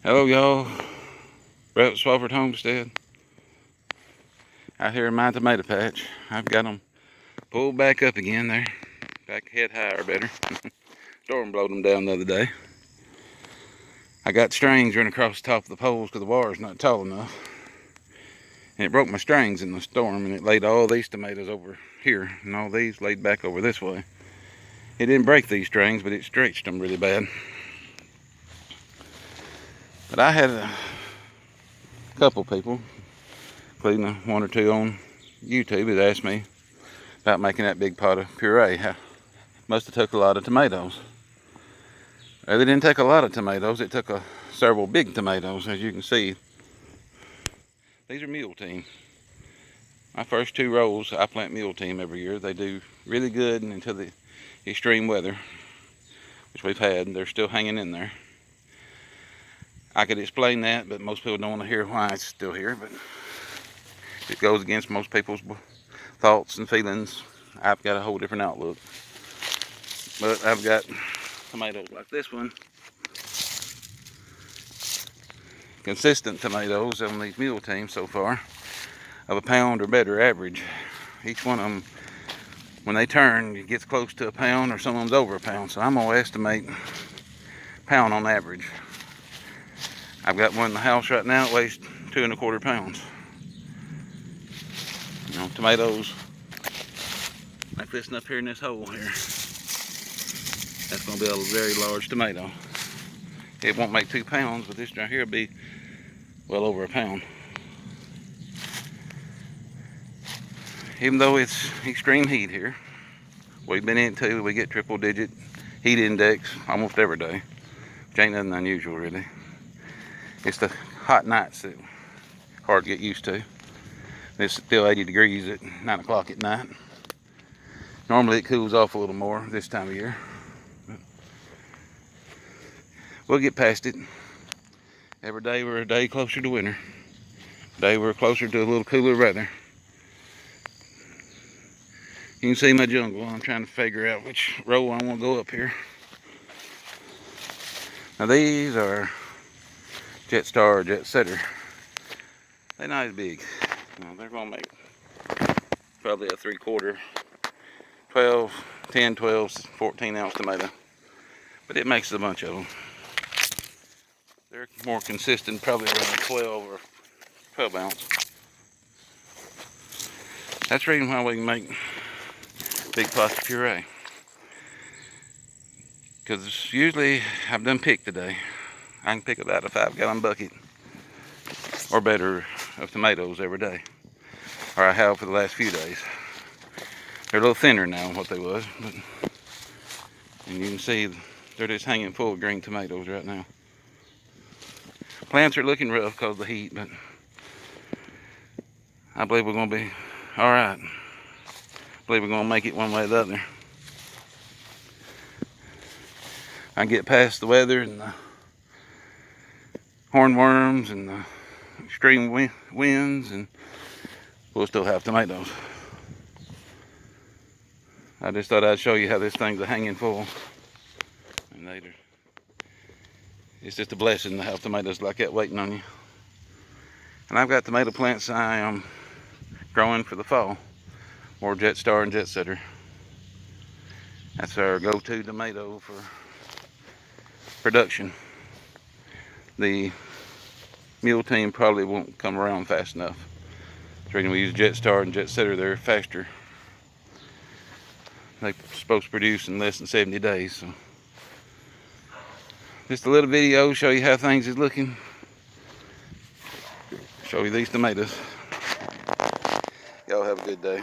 Hello y'all, Brett Swafford Homestead. Out here in my tomato patch. I've got them pulled back up again there. Back head higher better. Storm blowed them down the other day. I got strings running across the top of the poles because the wire's not tall enough. And it broke my strings in the storm, and it laid all these tomatoes over here and all these laid back over this way. It didn't break these strings, but it stretched them really bad. But I had a couple people, including one or two on YouTube, that asked me about making that big pot of puree. Must have took a lot of tomatoes. Well, they didn't take a lot of tomatoes. It took several big tomatoes, as you can see. These are mule team. My first 2 rows, I plant mule team every year. They do really good until the extreme weather, which we've had. They're still hanging in there. I could explain that, but most people don't want to hear why it's still here. But it goes against most people's thoughts and feelings. I've got a whole different outlook. But I've got tomatoes like this one. Consistent tomatoes on these mule teams so far of a pound or better average. Each one of them, when they turn, it gets close to a pound, or some of them's over a pound. So I'm gonna estimate pound on average. I've got one in the house right now that weighs 2 1/4 pounds. You know, tomatoes like this one up here in this hole here. That's gonna be a very large tomato. It won't make 2 pounds, but this right here will be well over a pound. Even though it's extreme heat here, we've been into, we get triple digit heat index almost every day, which ain't nothing unusual really. It's the hot nights that hard to get used to. It's still 80 degrees at 9 o'clock at night. Normally it cools off a little more this time of year. But we'll get past it. Every day we're a day closer to winter. Today we're closer to a little cooler weather. You can see my jungle. I'm trying to figure out which row I want to go up here. Now these are Jet Star or Jet Setter. They're not as big. No, they're gonna make probably a 3/4, 12, 10, 12, 14 ounce tomato. But it makes a bunch of them. They're more consistent, probably around 12 or 12 ounce. That's the reason why we can make big pots of puree. Because usually I've done picked today. I can pick about a 5-gallon bucket or better of tomatoes every day, or I have for the last few days. They're a little thinner now than what they was, but and you can see they're just hanging full of green tomatoes right now. Plants are looking rough because of the heat, but I believe we're going to be all right. I believe we're going to make it one way or the other. I can get past the weather and the hornworms and the extreme winds, and we'll still have tomatoes. I just thought I'd show you how this thing's a hanging full. And it's just a blessing to have tomatoes like that waiting on you. And I've got tomato plants I am growing for the fall. More Jet Star and Jet Setter. That's our go-to tomato for production. The mule team probably won't come around fast enough. The reason we use Jet Star and Jet Setter, they're faster. They're supposed to produce in less than 70 days. So just a little video, show you how things is looking. Show you these tomatoes. Y'all have a good day.